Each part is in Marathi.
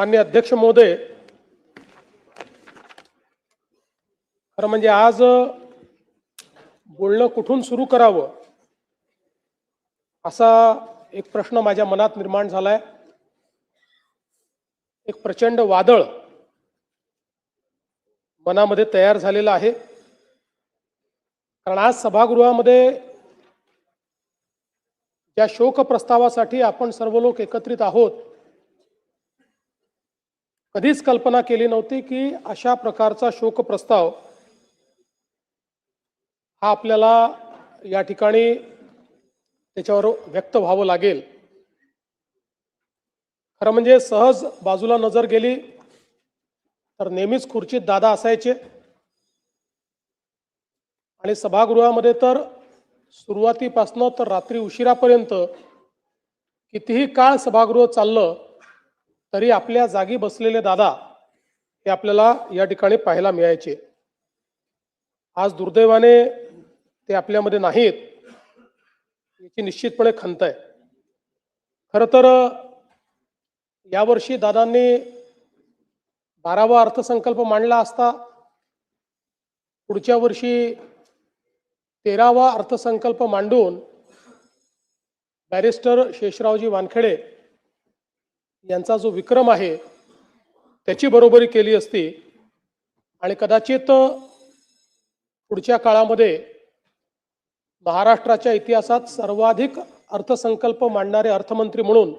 माननीय अध्यक्ष महोदय, खरं म्हणजे आज बोलणं कुठून सुरू करावं असा एक प्रश्न माझ्या मनात निर्माण झालाय। एक प्रचंड वादळ मनामध्ये तयार झालेलं आहे, कारण आज सभागृहामध्ये ज्या शोक प्रस्तावासाठी आपण सर्व लोक एकत्रित आहोत, कधीच कल्पना केली नव्हती की अशा प्रकारचा शोक प्रस्ताव हा आपल्याला या ठिकाणी त्याच्यावर व्यक्त व्हावं लागेल। खरं म्हणजे सहज बाजूला नजर गेली तर नेहमीच खुर्चीत दादा असायचे आणि सभागृहामध्ये तर सुरुवातीपासून तर रात्री उशिरापर्यंत कितीही काळ सभागृह चाललं तरी आपल्या जागी बसलेले दादा हे आपल्याला या ठिकाणी पाहायला मिळायचे। आज दुर्दैवाने ते आपल्यामध्ये नाहीत, याची निश्चितपणे खंत आहे। खरं तर यावर्षी दादांनी 12वा अर्थसंकल्प मांडला असता, पुढच्या वर्षी 13वा अर्थसंकल्प मांडून बॅरिस्टर शेषरावजी वानखेडे यांचा जो विक्रम आहे त्याची बरोबरी केली असती आणि कदाचित पुढच्या काळामध्ये महाराष्ट्राच्या इतिहासात सर्वाधिक अर्थसंकल्प मांडणारे अर्थमंत्री म्हणून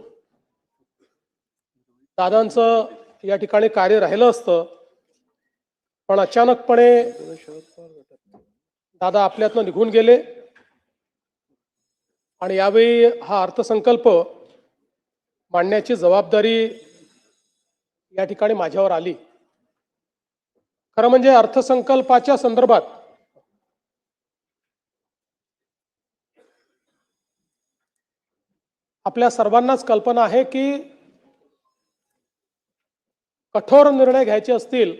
दादांचं या ठिकाणी कार्य राहिलं असतं। पण अचानकपणे दादा आपल्यातनं निघून गेले आणि यावेळी हा अर्थसंकल्प मांडण्याची जबाबदारी या ठिकाणी माझ्यावर आली। खरं म्हणजे अर्थसंकल्पाच्या संदर्भात आपल्या सर्वांनाच कल्पना आहे की कठोर निर्णय घ्यायचे असतील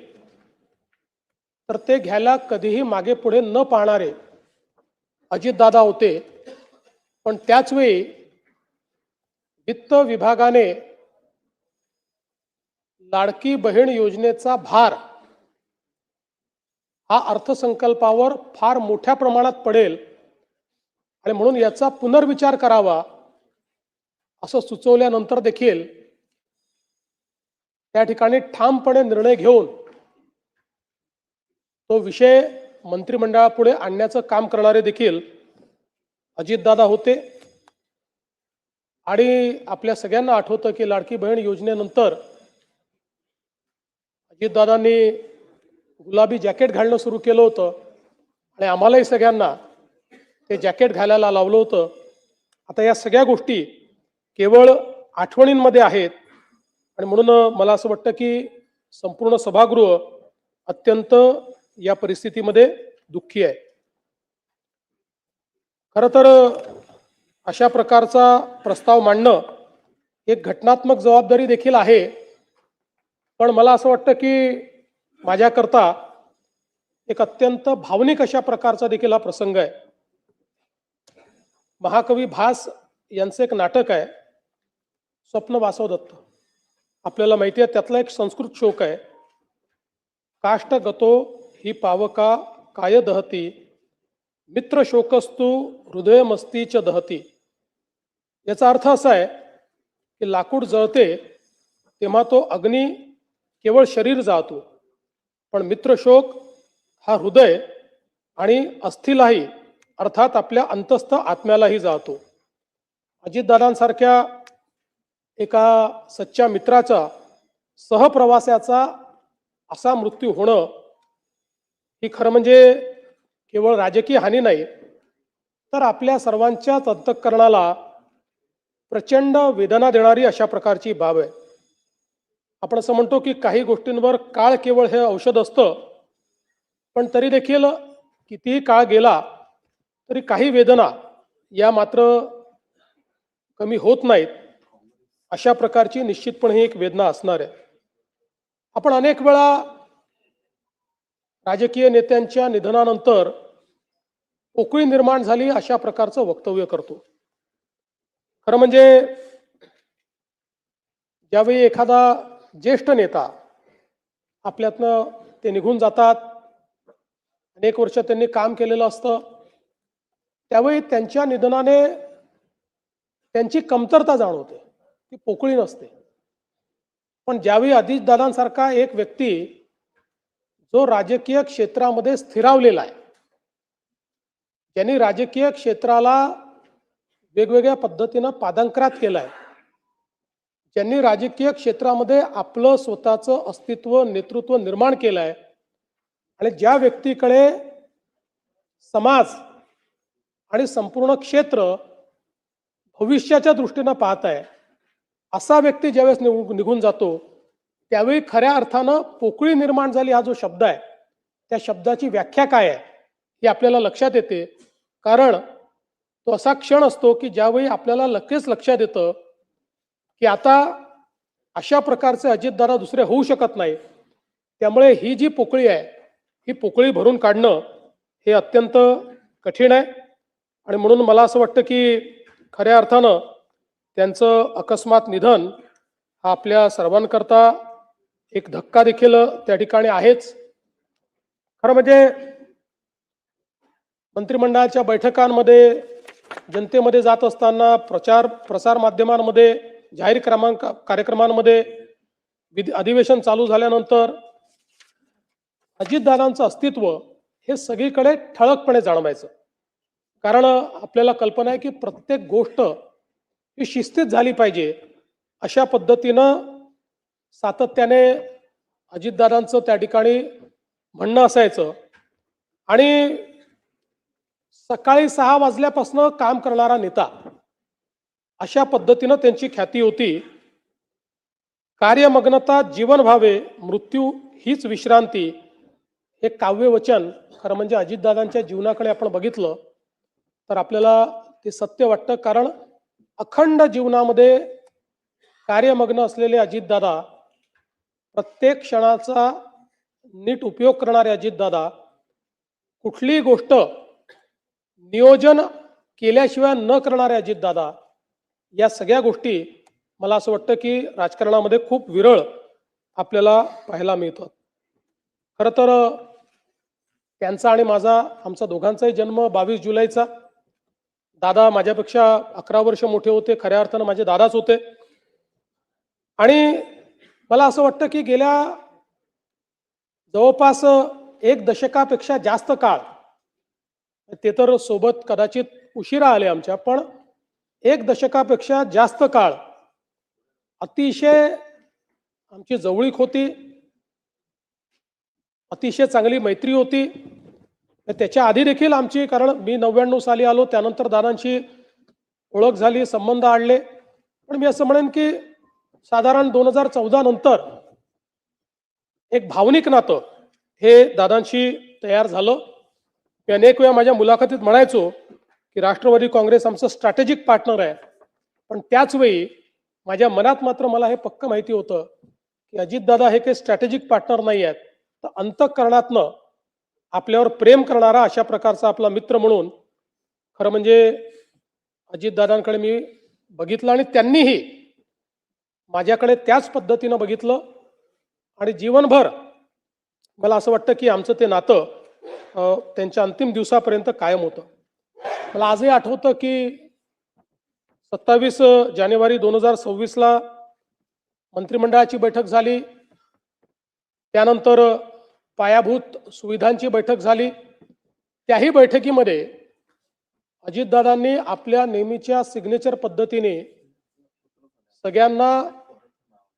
तर ते घ्यायला कधीही मागे पुढे न पाहणारे अजितदादा होते। पण त्याच वेळी वित्त विभागाने लाडकी बहीण योजनेचा भार हा अर्थसंकल्पावर फार मोठ्या प्रमाणात पडेल आणि म्हणून याचा पुनर्विचार करावा असं सुचवल्यानंतर देखील त्या ठिकाणी ठामपणे निर्णय घेऊन तो विषय मंत्रिमंडळापुढे आणण्याचं काम करणारे देखील अजितदादा होते। आणि आपल्या सगळ्यांना आठवतं की लाडकी बहीण योजनेनंतर अजितदादांनी गुलाबी जॅकेट घालणं सुरू केलं होतं आणि आम्हालाही सगळ्यांना ते जॅकेट घालायला लावलं होतं। आता या सगळ्या गोष्टी केवळ आठवणींमध्ये आहेत आणि म्हणून मला असं वाटतं की संपूर्ण सभागृह अत्यंत या परिस्थितीमध्ये दुःखी आहे। खरं तर अशा प्रकारचा प्रस्ताव मांडणं एक घटनात्मक जबाबदारी देखील आहे, पण मला असं वाटतं की माझ्याकरता एक अत्यंत भावनिक अशा प्रकारचा देखील हा प्रसंग आहे। महाकवी भास यांचं एक नाटक आहे स्वप्न वासवदत्त, आपल्याला माहिती आहे त्यातला एक संस्कृत श्लोक आहे, काष्ट गतो ही पावका काय दहती मित्र शोकस्तु हृदयमस्तीच दहती। याचा अर्थ असा आहे की लाकूड जळते तेव्हा तो अग्नी केवळ शरीर जाळतो, पण मित्रशोक हा हृदय आणि अस्थिलाही अर्थात आपल्या अंतस्थ आत्म्यालाही जाळतो। अजितदादांसारख्या एका सच्च्या मित्राचा सहप्रवासाचा असा मृत्यू होणं ही खरं म्हणजे केवळ राजकीय हानी नाही तर आपल्या सर्वांच्याच अंतःकरणाला प्रचंड वेदना देणारी अशा प्रकारची बाब आहे। आपण असं म्हणतो की काही गोष्टींवर काळ केवळ हे औषध असतं, पण तरी देखील कितीही काळ गेला तरी काही वेदना या मात्र कमी होत नाहीत। अशा प्रकारची निश्चितपणे एक वेदना असणार आहे। आपण अनेक वेळा राजकीय नेत्यांच्या निधनानंतर पोकळी निर्माण झाली अशा प्रकारचं वक्तव्य करतो। खरं म्हणजे ज्यावेळी एखादा ज्येष्ठ नेता आपल्यातनं ते निघून जातात. अनेक वर्ष त्यांनी काम केलेलं असतं. त्यावेळी त्यांच्या निधनाने त्यांची कमतरता जाणवते, ती पोकळी नसते. पण ज्यावेळी अजितदादांसारखा एक व्यक्ती जो राजकीय क्षेत्रामध्ये स्थिरावलेला आहे, ज्यांनी राजकीय क्षेत्राला वेगवेगळ्या पद्धतीनं पादांकरात केलाय, ज्यांनी राजकीय क्षेत्रामध्ये आपलं स्वतःचं अस्तित्व नेतृत्व निर्माण केलं आहे आणि ज्या व्यक्तीकडे समाज आणि संपूर्ण क्षेत्र भविष्याच्या दृष्टीनं पाहत आहे, असा व्यक्ती ज्यावेळेस निघून जातो त्यावेळी खऱ्या अर्थानं पोकळी निर्माण झाली हा जो शब्द आहे, त्या शब्दाची व्याख्या काय आहे ही आपल्याला लक्षात येते. कारण तो असा क्षण असतो की ज्यावेळी आपल्याला लगेच लक्षात येतं की आता अशा प्रकारचे अजितदादा दुसरे होऊ शकत नाही. त्यामुळे ही जी पोकळी आहे ही पोकळी भरून काढणं हे अत्यंत कठीण आहे. आणि म्हणून मला असं वाटतं की खऱ्या अर्थानं त्यांचं अकस्मात निधन हा आपल्या सर्वांकरता एक धक्का देखील त्या ठिकाणी आहेच. खरं म्हणजे मंत्रिमंडळाच्या बैठकांमध्ये, जनतेमध्ये जात असताना, प्रसार माध्यमांमध्ये, जाहीर कार्यक्रमांमध्ये, अधिवेशन चालू झाल्यानंतर अजितदादांचं अस्तित्व हे सगळीकडे ठळकपणे जाणवायचं. कारण आपल्याला कल्पना आहे की प्रत्येक गोष्ट ही शिस्तीत झाली पाहिजे अशा पद्धतीनं सातत्याने अजितदादांचं त्या ठिकाणी म्हणणं असायचं. आणि सकाळी 6 वाजल्यापासून काम करणारा नेता अशा पद्धतीनं त्यांची ख्याती होती. कार्यमग्नता जीवन भावे, मृत्यू हीच विश्रांती हे काव्यवचन खरं म्हणजे अजितदादांच्या जीवनाकडे आपण बघितलं तर आपल्याला ते सत्य वाटतं. कारण अखंड जीवनामध्ये कार्यमग्न असलेले अजितदादा, प्रत्येक क्षणाचा नीट उपयोग करणारे अजितदादा, कुठलीही गोष्ट नियोजन केल्याशिवाय न करणारे अजितदादा, या सगळ्या गोष्टी मला असं वाटतं की राजकारणामध्ये खूप विरळ आपल्याला पाहायला मिळतात. खरं तर त्यांचा आणि आमचा दोघांचाही जन्म 22 जुलैचा. दादा माझ्यापेक्षा 11 वर्ष मोठे होते, खऱ्या अर्थानं माझे दादाच होते. आणि मला असं वाटतं की गेल्या जवळपास 1 दशकापेक्षा जास्त काळ, ते तर सोबत कदाचित उशिरा आले आमच्या, पण 1 दशकापेक्षा जास्त काळ अतिशय आमची जवळीक होती, अतिशय चांगली मैत्री होती. त्याच्या आधी देखील आमची, कारण मी 99 साली आलो, त्यानंतर दादांची ओळख झाली, संबंध आणले. पण मी असं म्हणेन की साधारण 2014 नंतर एक भावनिक नातं हे दादांशी तयार झालं. मी अनेक वेळा माझ्या मुलाखतीत म्हणायचो की राष्ट्रवादी काँग्रेस आमचं स्ट्रॅटेजिक पार्टनर आहे. पण त्याच वेळी माझ्या मनात मात्र मला हे पक्क माहिती होतं की अजितदादा हे काही स्ट्रॅटेजिक पार्टनर नाही आहेत, तर अंतःकरणातनं आपल्यावर प्रेम करणारा अशा प्रकारचा आपला मित्र म्हणून खरं म्हणजे अजितदादांकडे मी बघितलं आणि त्यांनीही माझ्याकडे त्याच पद्धतीनं बघितलं. आणि जीवनभर मला असं वाटतं की आमचं ते नातं त्यांच्या अंतिम दिवसापर्यंत कायम होतं. मला आजही आठवतं की 27 जानेवारी 2026ला मंत्रिमंडळाची बैठक झाली, त्यानंतर पायाभूत सुविधांची बैठक झाली. त्याही बैठकीमध्ये अजितदादांनी आपल्या नेहमीच्या सिग्नेचर पद्धतीने सगळ्यांना,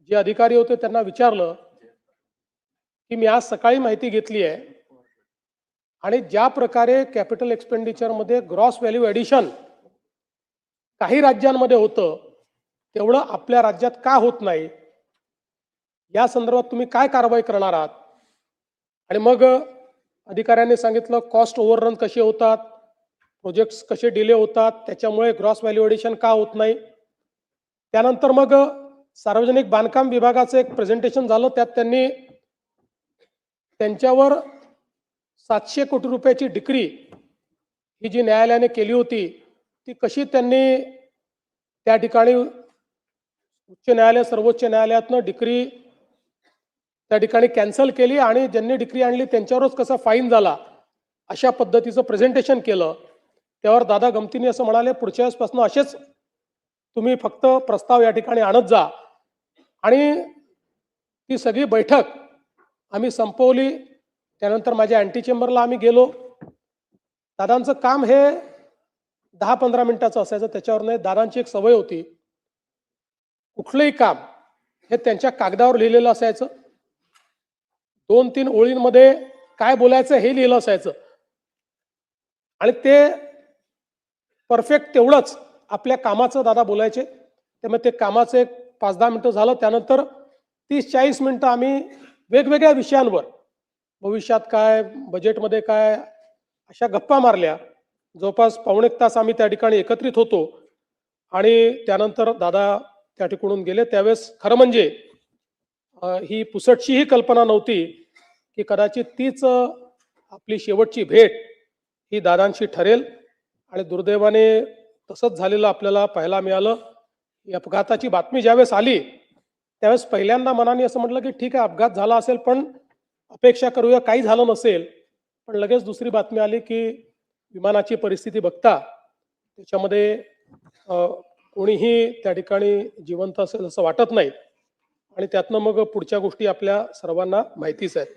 जे अधिकारी होते त्यांना विचारलं की मी आज सकाळी माहिती घेतली आहे आणि ज्या प्रकारे कॅपिटल एक्सपेंडिचरमध्ये ग्रॉस व्हॅल्यू ॲडिशन काही राज्यांमध्ये होतं तेवढं आपल्या राज्यात का होत नाही, या संदर्भात तुम्ही काय कारवाई करणार आहात. आणि मग अधिकाऱ्यांनी सांगितलं कॉस्ट ओव्हररन कसे होतात, प्रोजेक्ट्स कसे डिले होतात, त्याच्यामुळे ग्रॉस व्हॅल्यू ॲडिशन का होत नाही. त्यानंतर मग सार्वजनिक बांधकाम विभागाचं एक प्रेझेंटेशन झालं, त्यात त्यांनी त्यांच्यावर 700 कोटी रुपयाची डिक्री ही जी न्यायालयाने केली होती ती कशी त्यांनी त्या ठिकाणी उच्च न्यायालय सर्वोच्च न्यायालयातनं डिक्री त्या ठिकाणी कॅन्सल केली आणि ज्यांनी डिक्री आणली त्यांच्यावरच कसा फाईन झाला अशा पद्धतीचं प्रेझेंटेशन केलं. त्यावर दादा गमतीने असं म्हणाले, पुढच्या वेळेसपासून असेच तुम्ही फक्त प्रस्ताव या ठिकाणी आणत जा. आणि ती सगळी बैठक आम्ही संपवली. त्यानंतर माझ्या अँटी चेंबरला आम्ही गेलो. दादांचं काम हे 10-15 मिनिटाचं असायचं, त्याच्यावर नाही. दादांची एक सवय होती, कुठलंही काम हे त्यांच्या कागदावर लिहिलेलं असायचं. 2-3 ओळींमध्ये काय बोलायचं हे लिहिलं असायचं आणि ते परफेक्ट तेवढंच आपल्या कामाचं दादा बोलायचे. त्यामुळे ते कामाचं एक 5-10 मिनिटं झालं. त्यानंतर 30-40 मिनिटं आम्ही वेगवेगळ्या विषयांवर, भविष्यात काय, बजेटमध्ये काय, अशा गप्पा मारल्या. जवळपास पाऊण एक तास आम्ही त्या ठिकाणी एकत्रित होतो आणि त्यानंतर दादा त्या ठिकाणून गेले. त्यावेळेस खरं म्हणजे ही पुसटशी ही कल्पना नव्हती की कदाचित तीच आपली शेवटची भेट ही दादांशी ठरेल. आणि दुर्दैवाने तसंच झालेलं आपल्याला पाहायला मिळालं. ही अपघाताची बातमी ज्यावेळेस आली त्यावेळेस पहिल्यांदा मनाने असं म्हटलं की ठीक आहे, अपघात झाला असेल, पण अपेक्षा करूया काही झालं नसेल. पण लगेच दुसरी बातमी आली की विमानाची परिस्थिती बघता त्याच्यामध्ये कोणीही त्या ठिकाणी जिवंत असेल असं वाटत नाही. आणि त्यातनं मग पुढच्या गोष्टी आपल्या सर्वांना माहितीच आहेत.